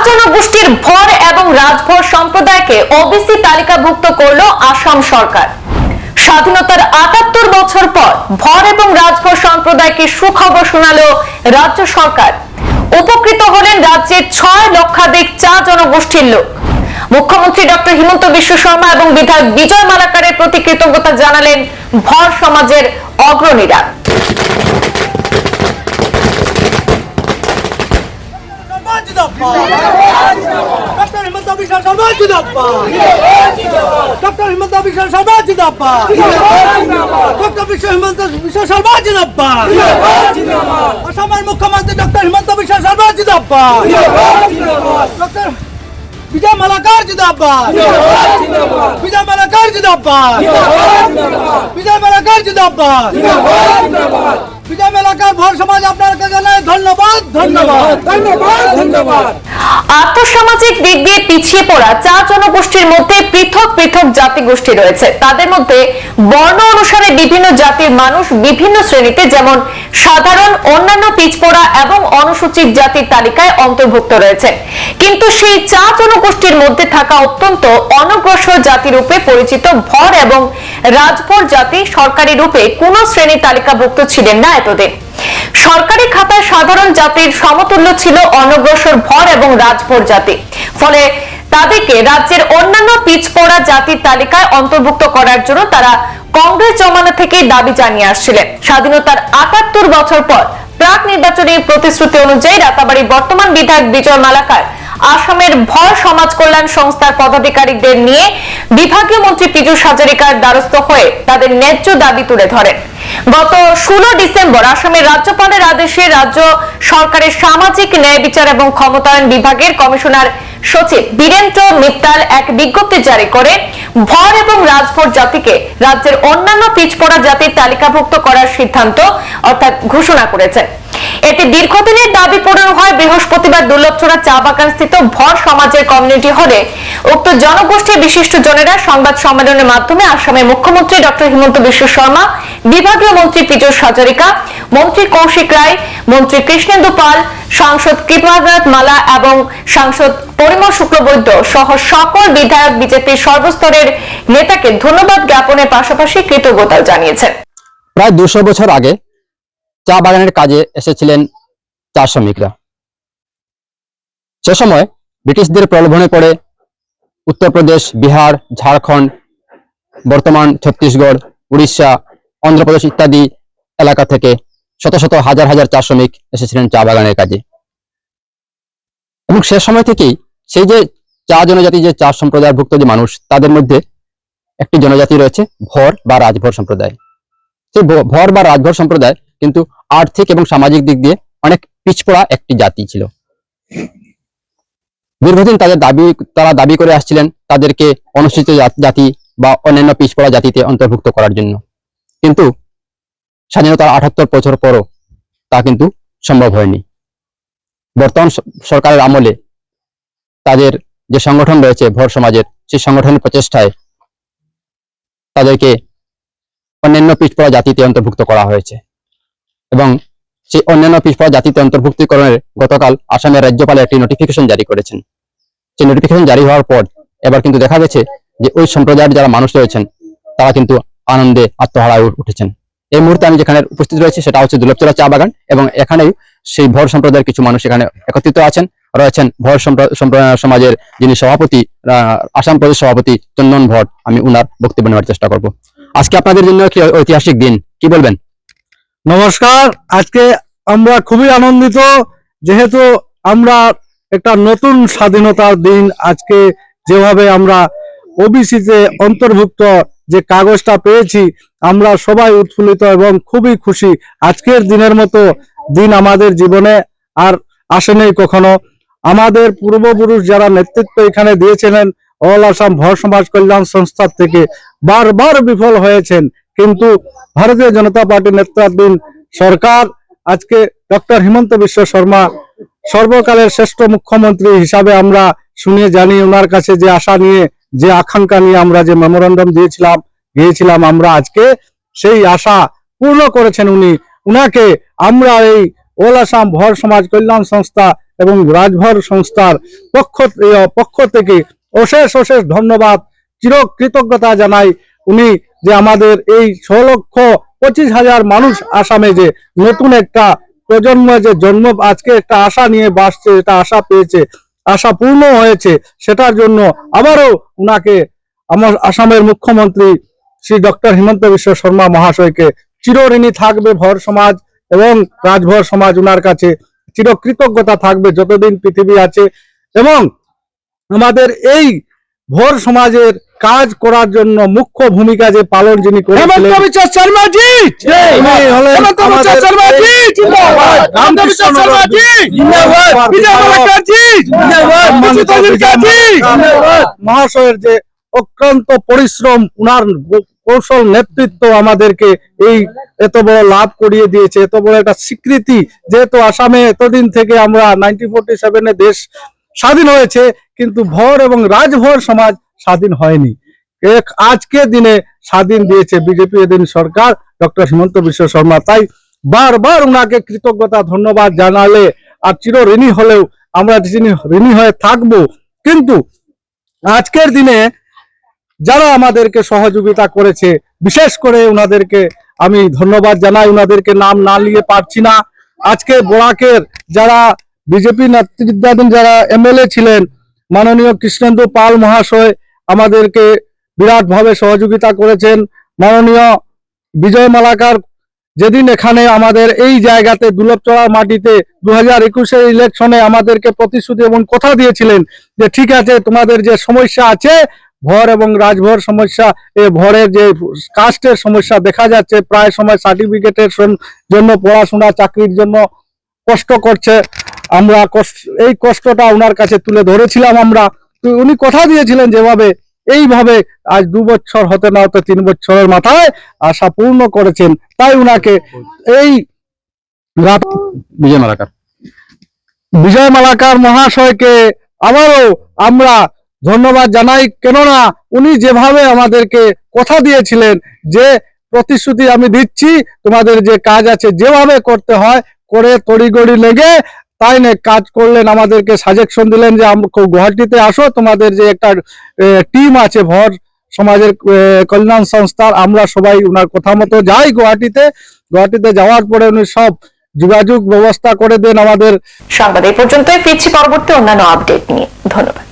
জনগোষ্ঠীর ভর এবং রাজভর সম্প্রদায়কে ওবিসি তালিকাভুক্ত করল আসাম সরকার। স্বাধীনতার ৭৮ বছর পর ভর এবং রাজভর সম্প্রদায়কে সুখবর শোনালো রাজ্য সরকার। উপকৃত হলেন রাজ্যের ৬ লক্ষাধিক চা জনগোষ্ঠীর লোক। মুখ্যমন্ত্রী ডক্টর হিমন্ত বিশ্ব শর্মা এবং বিধায়ক বিজয় মালাকারের প্রতি কৃতজ্ঞতা জানালেন ভর সমাজের অগ্রণীরা। ডক্টর হিমন্ত বিশ্ব শর্মা জিন্দাবাদ। ডক্টর হিমন্ত বিশ্ব শর্মা জিন্দাবাদ। ডক্টর হিমন্ত বিশ্ব শর্মা জিন্দাবাদ। আসামের মুখ্যমন্ত্রী ডক্টর হিমন্ত বিশ্ব শর্মা জিন্দাবাদ। ডক্টর বিজয় মালাকার জিন্দাবাদ। বিজয় মালাকার জিন্দাবাদ। বিজয় মালাকার জিন্দাবাদ। বিজয় মালাকার ভর সমাজ আপনাকে জানাই ধন্যবাদ ধন্যবাদ ধন্যবাদ ধন্যবাদ। আর্থসামাজিক দিক দিয়ে পিছিয়ে পড়া চা জনগোষ্ঠীর মধ্যে পৃথক পৃথক জাতিগোষ্ঠী রয়েছে। তাদের মধ্যে বর্ণ অনুসারে বিভিন্ন জাতির মানুষ বিভিন্ন শ্রেণীতে, যেমন সাধারণ, অন্যান্য, পিছপড়া এবং অনুসূচিত জাতির তালিকায় অন্তর্ভুক্ত রয়েছে। কিন্তু সেই চা জনগোষ্ঠীর মধ্যে থাকা অত্যন্ত অনগ্রসর জাতি রূপে পরিচিত ভর এবং রাজভর জাতি সরকারি রূপে কোন শ্রেণীর তালিকাভুক্ত ছিলেন না এতদিন। সরকারি খাতায় সাধারণ জাতির সমতুল্য ছিল অনগ্রসর ভর এবং রাজভর জাতি। ফলে তাদেরকে রাজ্যের অন্যান্য পিছপড়া জাতির তালিকায় অন্তর্ভুক্ত করার জন্য তারা কংগ্রেস জমানা থেকে দাবি জানিয়ে আসছিলেন। স্বাধীনতার ৭৮ বছর পর প্রাক নির্বাচনী প্রতিশ্রুতি অনুযায়ী রাতাবাড়ির বর্তমান বিধায়ক বিজয় মালাকার আসামের ভর সমাজ কল্যাণ সংস্থার পদাধিকারীদের নিয়ে বিভাগীয় মন্ত্রী পীযূষ হাজারিকার দ্বারস্থ হয়ে তাদের ন্যায্য দাবি তুলে ধরেন। গত ১৬ ডিসেম্বর আসামের রাজ্যপালের আদেশে রাজ্য সরকারের সামাজিক ন্যায় বিচার এবং ক্ষমতায়ন বিভাগের কমিশনার সচিব বীরেন্দ্র মিত্তাল এক বিজ্ঞপ্তি জারি করে ভর এবং রাজভর জাতিকে রাজ্যের অন্যান্য পিছপড়া জাতির তালিকাভুক্ত করার সিদ্ধান্ত অর্থাৎ ঘোষণা করেছেন। এতে দীর্ঘদিনের দাবি পূরণ হয়। বৃহস্পতিবার দুর্লভছড়া চা বাগান স্থিত ভর সমাজের কমিউনিটি হলে উক্ত জনগোষ্ঠীর বিশিষ্ট জনেরা সংবাদ সম্মেলনের মাধ্যমে আসামের মুখ্যমন্ত্রী ডক্টর হিমন্ত বিশ্ব শর্মা, বিভাগীয় মন্ত্রী পীযূষ হাজারিকা, মন্ত্রী কৌশিক রায়, মন্ত্রী কৃষ্ণেন্দু পাল, সাংসদ কৃপানাথ মালা এবং সাংসদ পরিমল শুক্লবৈদ্য সহ সকল বিধায়ক, বিজেপির সর্বস্তরের নেতাকে ধন্যবাদ জ্ঞাপনের পাশাপাশি কৃতজ্ঞতা জানিয়েছেন। প্রায় ২০০ বছর আগে চা বাগানের কাজে এসেছিলেন চা শ্রমিকরা। সে সময় ব্রিটিশদের প্রলোভনে পড়ে উত্তরপ্রদেশ, বিহার, ঝাড়খণ্ড, বর্তমান ছত্তিশগড়, উড়িষ্যা, অন্ধ্রপ্রদেশ ইত্যাদি এলাকা থেকে শত শত হাজার হাজার চা শ্রমিক এসেছিলেন চা বাগানের কাজে। এবং সে সময় থেকেই সেই যে চা জনজাতি, যে চা সম্প্রদায়ভুক্ত যে মানুষ, তাদের মধ্যে একটি জনজাতি রয়েছে ভর বা রাজভর সম্প্রদায়। সেই ভর বা রাজভর সম্প্রদায় কিন্তু আর্থিক এবং সামাজিক দিক দিয়ে অনেক পিছপড়া একটি জাতি ছিল। দীর্ঘদিন তারা দাবি করে আসছিলেন তাদেরকে অনুসূচিত জাতি বা অন্যান্য পিছপড়া জাতিতে অন্তর্ভুক্ত করার জন্য। কিন্তু স্বাধীনতার ৭৮ বছর পরও তা কিন্তু সম্ভব হয়নি। বর্তমান সরকারের আমলে তাদের যে সংগঠন রয়েছে ভর সমাজের, সেই সংগঠনের প্রচেষ্টায় তাদেরকে অন্যান্য পিছপড়া জাতিতে অন্তর্ভুক্ত করা হয়েছে। এবং সেই অন্যান্য পিছপড়া জাতিতে অন্তর্ভুক্তিকরণের গতকাল আসামের রাজ্যপাল একটি নোটিফিকেশন জারি করেছেন। সেই নোটিফিকেশন জারি হওয়ার পর এবার কিন্তু দেখা গেছে যে ওই সম্প্রদায়ের যারা মানুষ রয়েছেন তারা কিন্তু আনন্দে আত্মহারা উঠেছেন। এই মুহূর্তে আমি যেখানে উপস্থিত রয়েছে সেটা হচ্ছে দুর্লভছড়া চা বাগান, এবং এখানেই সেই ভর সম্প্রদায়ের কিছু মানুষ এখানে একত্রিত রয়েছেন ভর সমাজের যিনি সভাপতি, আসাম প্রদেশ সভাপতি চন্দন ভট। আমি উনার বক্তব্য নেওয়ার চেষ্টা করব। আজকে আপনাদের জন্য একটি ঐতিহাসিক দিন, কি বলবেন? নমস্কার। আজকে আমরা খুবই আনন্দিত, যেহেতু আমরা একটা নতুন স্বাধীনতার দিন। আজকে যেভাবে আমরা ওবিসিতে অন্তর্ভুক্ত যে কাগজটা পেয়েছি, আমরা সবাই উৎফুল্লিত এবং খুবই খুশি। আজকের দিনের মতো দিন আমাদের জীবনে আর আসেনি কখনো। আমাদের পূর্বপুরুষ যারা নেতৃত্ব এখানে দিয়েছিলেন অল আসাম ভর সমাজ কল্যাণ সংস্থা থেকে, বারবার বিফল হয়েছেন। কিন্তু ভারতীয় জনতা পার্টির নেতৃত্বাধীন সরকার আজকে ডক্টর হিমন্ত বিশ্ব শর্মা সর্বকালের শ্রেষ্ঠ মুখ্যমন্ত্রী হিসাবে আমরা শুনে জানি, ওনার কাছে যে আশা নিয়ে, যে আকাঙ্ক্ষা নিয়ে আমরা যে মেমোরান্ডাম গিয়েছিলাম, আমরা আজকে সেই আশা পূর্ণ করেছেন উনি। উনাকে আমরা এই অল আসাম ভর সমাজ কল্যাণ সংস্থা এবং রাজভর সংস্থার পক্ষ থেকে অশেষ অশেষ ধন্যবাদ, চিরকৃতজ্ঞতা জানাই। উনি যে আমাদের এই 6,25,000 মানুষ আসামে যে নতুন একটা প্রজন্ম যে জন্ম আজকে একটা আশা নিয়ে বাসছে, এটা আশা পেয়েছে, আশা পূর্ণ হয়েছে, সেটার জন্য আবারও উনাকে আমার আসামের মুখ্যমন্ত্রী শ্রী ডক্টর হিমন্ত বিশ্ব শর্মা মহাশয়কে চিরঋণী থাকবে ভর সমাজ এবং রাজভর সমাজ। উনার কাছে চিরকৃতজ্ঞতা থাকবে যতদিন পৃথিবী আছে। এবং আমাদের এই ভোর সমাজের কাজ করার জন্য মুখ্য ভূমিকা যে পালন যিনি করেছিলেন, উনি হলেন আমাদের মহাশয়ের যে অক্লান্ত পরিশ্রম, উনার কৌশল নেতৃত্ব আমাদেরকে এই এত বড় লাভ করিয়ে দিয়েছে, এত বড় একটা স্বীকৃতি। যেহেতু আসামে এতদিন থেকে আমরা 1947 দেশ স্বাধীন হয়েছে, কিন্তু ভর এবং রাজভর সমাজ স্বাধীন হয়নি। আজকে দিনে স্বাধীন দিয়েছে বিজেপি এদিন সরকার, ডক্টর হিমন্ত বিশ্ব শর্মা। তাই বারবার ওনাকে কৃতজ্ঞতা ধন্যবাদ জানালে আর চির ঋণী হলেও আমরা ঋণী হয়ে থাকবো। কিন্তু আজকের দিনে যারা আমাদেরকে সহযোগিতা করেছে, বিশেষ করে ওনাদেরকে আমি ধন্যবাদ জানাই। ওনাদেরকে নাম না নিয়ে পারছি না। আজকে বরাকের যারা বিজেপি নেতৃত্বাধীন যারা এমএলএ ছিলেন, মাননীয় কৃষ্ণেন্দু পাল মহাশয় আমাদেরকে বিরাট ভাবে সহযোগিতা করেছেন। মাননীয় বিজয় মালাকার যেদিন এখানে আমাদের এই জায়গাতে দুলভচড়া মাটিতে 2021 ইলেকশনে আমাদেরকে প্রতিশ্রুতি এবং কথা দিয়েছিলেন যে ঠিক আছে, তোমাদের যে সমস্যা আছে ভর এবং রাজভর সমস্যা, এই ভরের যে কাস্টের সমস্যা দেখা যাচ্ছে, প্রায় সময় সার্টিফিকেটের জন্য পড়াশোনা চাকরির জন্য কষ্ট করছে, আমরা এই কষ্টটা ওনার কাছে তুলে ধরেছিলাম আমরা। তো উনি কথা দিয়েছিলেন যেভাবে এইভাবে আজ 2 বছর হতে না হতে 3 বছরের মাথায় আশা পূর্ণ করেছেন। তাই উনাকে এই বিজয় মালাকার মহাশয়কে আবারও আমরা ধন্যবাদ জানাই। কেননা উনি যেভাবে আমাদেরকে কথা দিয়েছিলেন যে প্রতিশ্রুতি আমি দিচ্ছি, তোমাদের যে কাজ আছে যেভাবে করতে হয় করে তড়িগড়ি লেগে তাই না কাজ করলেন, আমাদেরকে সাজেশন দিলেন যে গুয়াহাটিতে আসো, তোমাদের যে একটা টিম আছে ভর সমাজের কল্যাণ সংস্থার, আমরা সবাই ওনার কথা মতো যাই গুয়াহাটিতে যাওয়ার পরে উনি সব যোগাযোগ ব্যবস্থা করে দেন আমাদের। সংবাদ এই পর্যন্তই, ফিরছি পরবর্তী অন্যান্য আপডেট নিয়ে। ধন্যবাদ।